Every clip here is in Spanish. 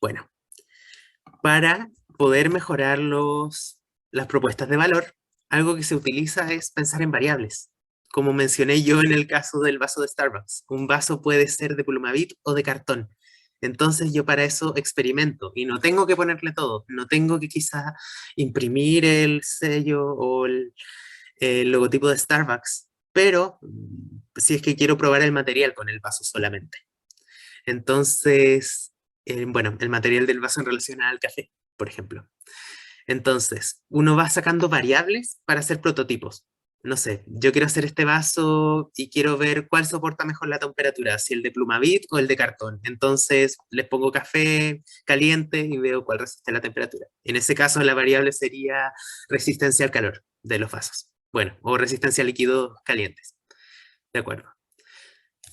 Bueno, para poder mejorar las propuestas de valor, algo que se utiliza es pensar en variables. Como mencioné yo en el caso del vaso de Starbucks, un vaso puede ser de Plumavit o de cartón. Entonces yo para eso experimento y no tengo que ponerle todo, no tengo que quizá imprimir el sello o el logotipo de Starbucks, pero si es que quiero probar el material con el vaso solamente. Entonces, bueno, el material del vaso en relación al café, por ejemplo. Entonces, uno va sacando variables para hacer prototipos. No sé, yo quiero hacer este vaso y quiero ver cuál soporta mejor la temperatura, si el de Plumavit o el de cartón. Entonces, les pongo café caliente y veo cuál resiste la temperatura. En ese caso, la variable sería resistencia al calor de los vasos. Bueno, o resistencia a líquidos calientes. De acuerdo.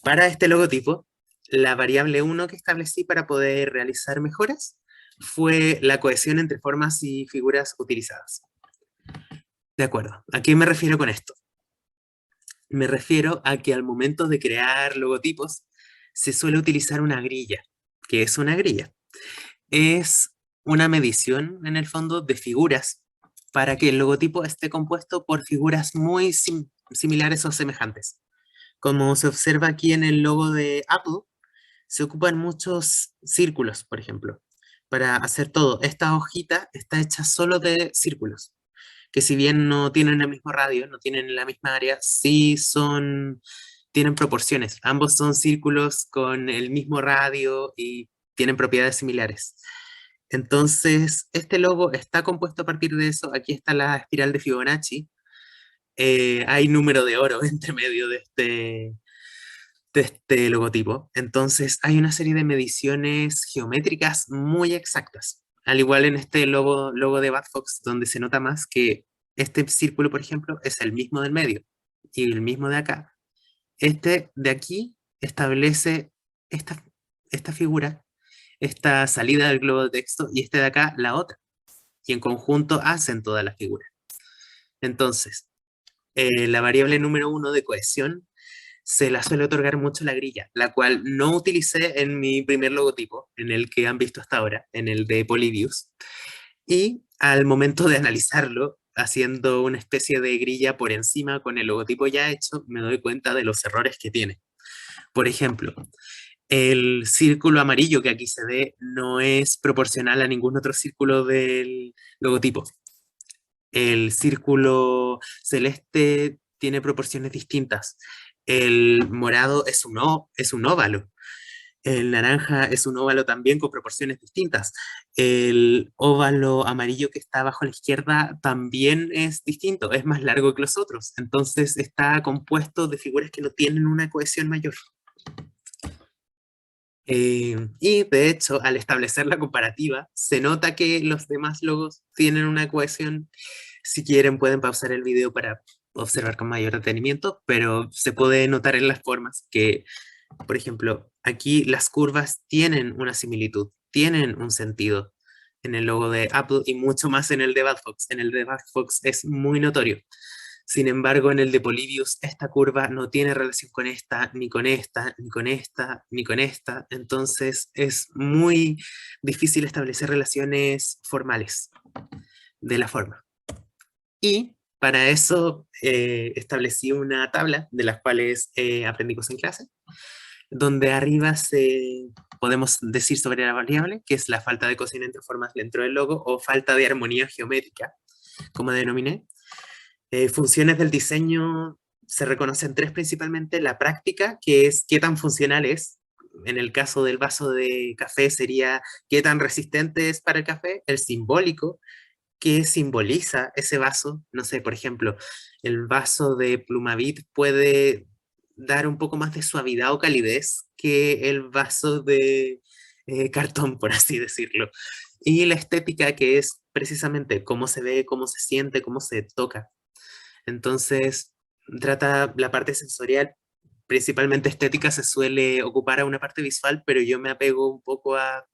Para este logotipo, la variable 1 que establecí para poder realizar mejoras fue la cohesión entre formas y figuras utilizadas. De acuerdo. ¿A qué me refiero con esto? Me refiero a que al momento de crear logotipos se suele utilizar una grilla. ¿Qué es una grilla? Es una medición, en el fondo, de figuras para que el logotipo esté compuesto por figuras muy similares o semejantes. Como se observa aquí en el logo de Apple, se ocupan muchos círculos, por ejemplo, para hacer todo. Esta hojita está hecha solo de círculos, que si bien no tienen el mismo radio, no tienen la misma área, sí tienen proporciones. Ambos son círculos con el mismo radio y tienen propiedades similares. Entonces, este logo está compuesto a partir de eso. Aquí está la espiral de Fibonacci. Hay número de oro entre medio de este logotipo. Entonces hay una serie de mediciones geométricas muy exactas. Al igual en este logo de Badfox, donde se nota más que este círculo, por ejemplo, es el mismo del medio y el mismo de acá. Este de aquí establece esta, esta figura, esta salida del globo de texto, y este de acá la otra. Y en conjunto hacen toda la figura. Entonces, la variable número 1 de cohesión se la suele otorgar mucho la grilla, la cual no utilicé en mi primer logotipo, en el que han visto hasta ahora, en el de Polybius. Y al momento de analizarlo, haciendo una especie de grilla por encima con el logotipo ya hecho, me doy cuenta de los errores que tiene. Por ejemplo, el círculo amarillo que aquí se ve no es proporcional a ningún otro círculo del logotipo. El círculo celeste tiene proporciones distintas. El morado es un óvalo. El naranja es un óvalo también con proporciones distintas. El óvalo amarillo que está abajo a la izquierda también es distinto, es más largo que los otros. Entonces está compuesto de figuras que no tienen una cohesión mayor. Y de hecho, al establecer la comparativa, se nota que los demás logos tienen una cohesión. Si quieren, pueden pausar el video para observar con mayor detenimiento, pero se puede notar en las formas que, por ejemplo, aquí las curvas tienen una similitud, tienen un sentido en el logo de Apple y mucho más en el de Badfox. En el de Badfox es muy notorio. Sin embargo, en el de Polybius, esta curva no tiene relación con esta, ni con esta, ni con esta, ni con esta. Entonces es muy difícil establecer relaciones formales de la forma. Y para eso establecí una tabla de las cuales aprendí cosas en clase, donde arriba podemos decir sobre la variable, que es la falta de cohesión entre formas dentro del logo o falta de armonía geométrica, como denominé. Funciones del diseño se reconocen tres principalmente. La práctica, que es qué tan funcional es. En el caso del vaso de café sería qué tan resistente es para el café. El simbólico, qué simboliza ese vaso. No sé, por ejemplo, el vaso de Plumavit puede dar un poco más de suavidad o calidez que el vaso de cartón, por así decirlo. Y la estética, que es precisamente cómo se ve, cómo se siente, cómo se toca. Entonces, trata la parte sensorial, principalmente estética, se suele ocupar a una parte visual, pero yo me apego un poco a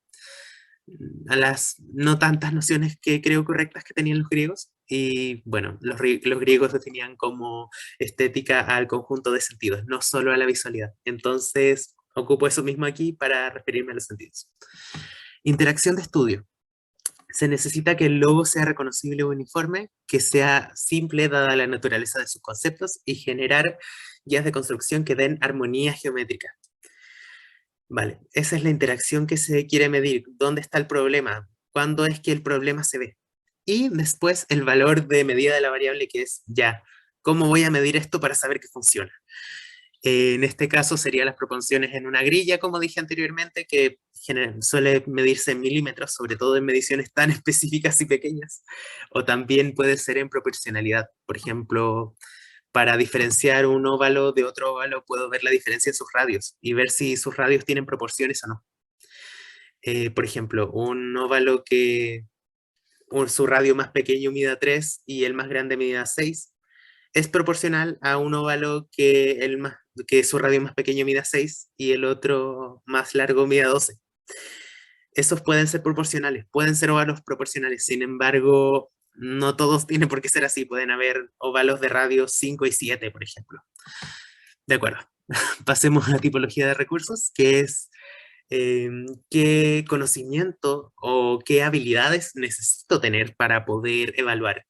las no tantas nociones que creo correctas que tenían los griegos. Y bueno, los griegos definían como estética al conjunto de sentidos, no solo a la visualidad. Entonces, ocupo eso mismo aquí para referirme a los sentidos. Interacción de estudio. Se necesita que el logo sea reconocible o uniforme, que sea simple dada la naturaleza de sus conceptos y generar guías de construcción que den armonía geométrica. Vale, esa es la interacción que se quiere medir. ¿Dónde está el problema? ¿Cuándo es que el problema se ve? Y después el valor de medida de la variable que es ya. ¿Cómo voy a medir esto para saber que funciona? En este caso serían las proporciones en una grilla, como dije anteriormente, que suele medirse en milímetros, sobre todo en mediciones tan específicas y pequeñas. O también puede ser en proporcionalidad. Por ejemplo, para diferenciar un óvalo de otro óvalo, puedo ver la diferencia en sus radios y ver si sus radios tienen proporciones o no. Por ejemplo, un óvalo que su radio más pequeño mida 3 y el más grande mida 6, es proporcional a un óvalo que su radio más pequeño mida 6 y el otro más largo mida 12. Esos pueden ser proporcionales, pueden ser óvalos proporcionales, sin embargo, no todos tienen por qué ser así, pueden haber óvalos de radio 5 y 7, por ejemplo. De acuerdo, pasemos a la tipología de recursos, que es qué conocimiento o qué habilidades necesito tener para poder evaluar,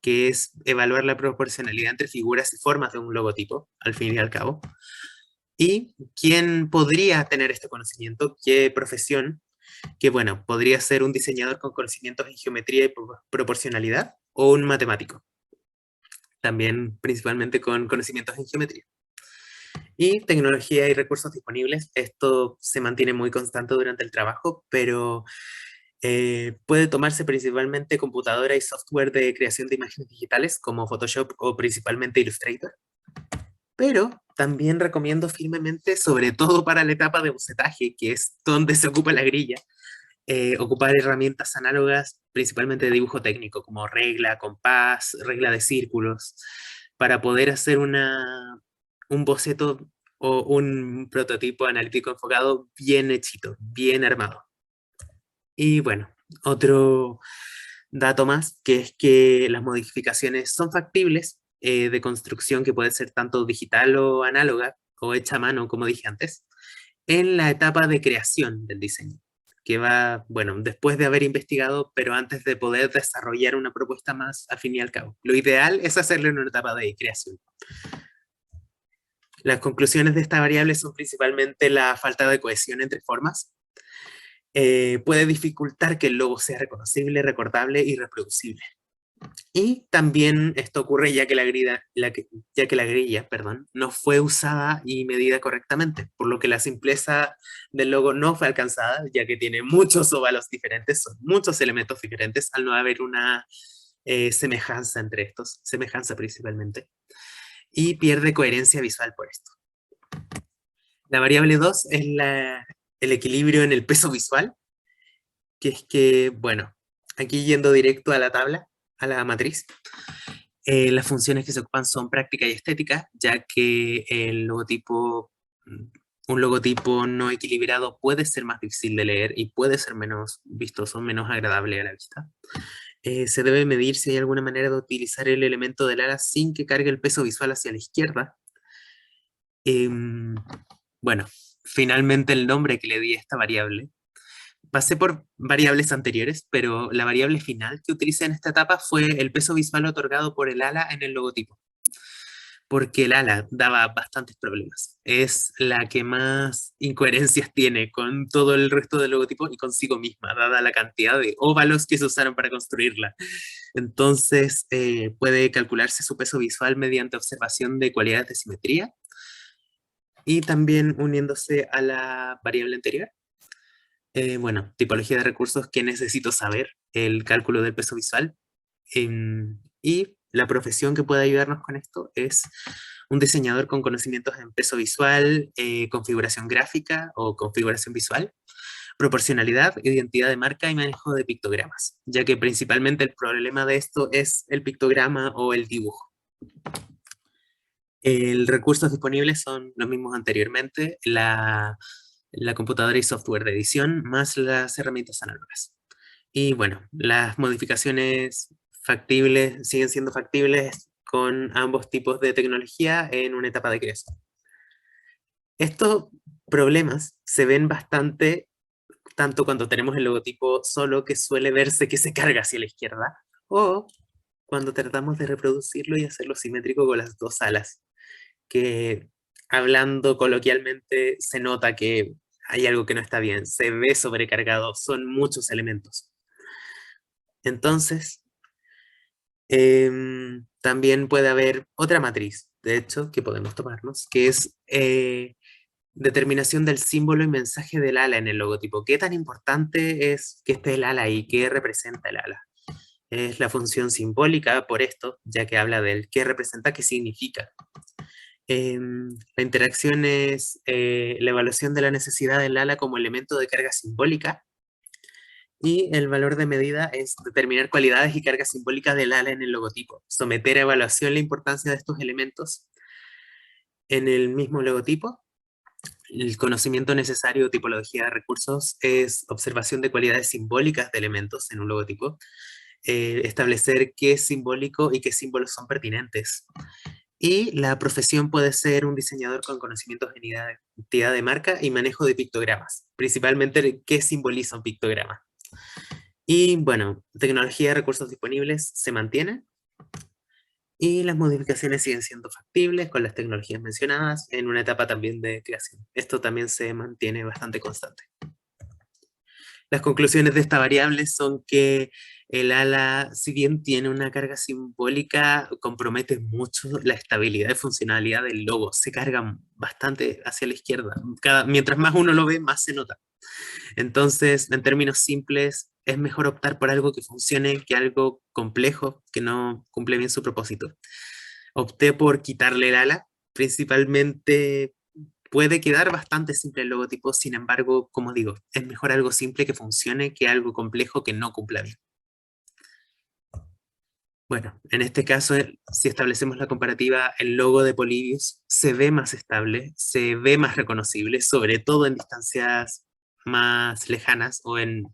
que es evaluar la proporcionalidad entre figuras y formas de un logotipo, al fin y al cabo. Y quién podría tener este conocimiento, qué profesión, que bueno, podría ser un diseñador con conocimientos en geometría y proporcionalidad o un matemático, también principalmente con conocimientos en geometría. Y tecnología y recursos disponibles, esto se mantiene muy constante durante el trabajo, pero puede tomarse principalmente computadora y software de creación de imágenes digitales como Photoshop o principalmente Illustrator. Pero también recomiendo firmemente, sobre todo para la etapa de bocetaje, que es donde se ocupa la grilla, ocupar herramientas análogas, principalmente de dibujo técnico, como regla, compás, regla de círculos, para poder hacer un boceto o un prototipo analítico enfocado bien hechito, bien armado. Y bueno, otro dato más, que es que las modificaciones son factibles de construcción que puede ser tanto digital o análoga o hecha a mano, como dije antes, en la etapa de creación del diseño, que va, bueno, después de haber investigado, pero antes de poder desarrollar una propuesta más al fin y al cabo. Lo ideal es hacerlo en una etapa de creación. Las conclusiones de esta variable son principalmente la falta de cohesión entre formas. Puede dificultar que el logo sea reconocible, recordable y reproducible. Y también esto ocurre ya que la grilla, perdón, no fue usada y medida correctamente, por lo que la simpleza del logo no fue alcanzada, ya que tiene muchos óvalos diferentes, son muchos elementos diferentes, al no haber una semejanza entre estos, semejanza principalmente, y pierde coherencia visual por esto. La variable 2 es el equilibrio en el peso visual, que es que, bueno, aquí yendo directo a la tabla, a la matriz, las funciones que se ocupan son práctica y estética, ya que un logotipo no equilibrado puede ser más difícil de leer y puede ser menos vistoso, menos agradable a la vista. Se debe medir si hay alguna manera de utilizar el elemento del ala sin que cargue el peso visual hacia la izquierda. Bueno, finalmente el nombre que le di a esta variable. Pasé por variables anteriores, pero la variable final que utilicé en esta etapa fue el peso visual otorgado por el ala en el logotipo, porque el ala daba bastantes problemas. Es la que más incoherencias tiene con todo el resto del logotipo y consigo misma, dada la cantidad de óvalos que se usaron para construirla. Entonces, puede calcularse su peso visual mediante observación de cualidades de simetría y también uniéndose a la variable anterior. Bueno, tipología de recursos que necesito saber, el cálculo del peso visual, y la profesión que puede ayudarnos con esto es un diseñador con conocimientos en peso visual, configuración gráfica o configuración visual, proporcionalidad, identidad de marca y manejo de pictogramas, ya que principalmente el problema de esto es el pictograma o el dibujo. Los recursos disponibles son los mismos anteriormente, la computadora y software de edición, más las herramientas análogas. Y bueno, las modificaciones factibles siguen siendo factibles con ambos tipos de tecnología en una etapa de creación. Estos problemas se ven bastante tanto cuando tenemos el logotipo solo que suele verse que se carga hacia la izquierda, o cuando tratamos de reproducirlo y hacerlo simétrico con las dos alas, que hablando coloquialmente se nota que hay algo que no está bien, se ve sobrecargado, son muchos elementos. Entonces, también puede haber otra matriz, de hecho, que podemos tomarnos, que es determinación del símbolo y mensaje del ala en el logotipo. ¿Qué tan importante es que esté el ala ahí? ¿Qué representa el ala? Es la función simbólica por esto, ya que habla del qué representa, qué significa. La interacción es la evaluación de la necesidad del ala como elemento de carga simbólica, y el valor de medida es determinar cualidades y cargas simbólicas del ala en el logotipo, someter a evaluación la importancia de estos elementos en el mismo logotipo. El conocimiento necesario, tipología de recursos, es observación de cualidades simbólicas de elementos en un logotipo, establecer qué es simbólico y qué símbolos son pertinentes. Y la profesión puede ser un diseñador con conocimientos en identidad de marca y manejo de pictogramas, principalmente qué simboliza un pictograma. Y bueno, tecnología de recursos disponibles se mantiene y las modificaciones siguen siendo factibles con las tecnologías mencionadas en una etapa también de creación. Esto también se mantiene bastante constante. Las conclusiones de esta variable son que el ala, si bien tiene una carga simbólica, compromete mucho la estabilidad y funcionalidad del logo. Se carga bastante hacia la izquierda. Mientras más uno lo ve, más se nota. Entonces, en términos simples, es mejor optar por algo que funcione que algo complejo que no cumple bien su propósito. Opté por quitarle el ala, principalmente puede quedar bastante simple el logotipo, sin embargo, como digo, es mejor algo simple que funcione que algo complejo que no cumpla bien. Bueno, en este caso, si establecemos la comparativa, el logo de Polybius se ve más estable, se ve más reconocible, sobre todo en distancias más lejanas o en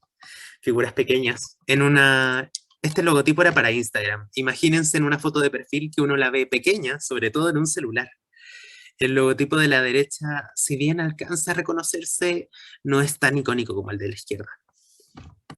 figuras pequeñas. Este logotipo era para Instagram. Imagínense en una foto de perfil que uno la ve pequeña, sobre todo en un celular. El logotipo de la derecha, si bien alcanza a reconocerse, no es tan icónico como el de la izquierda.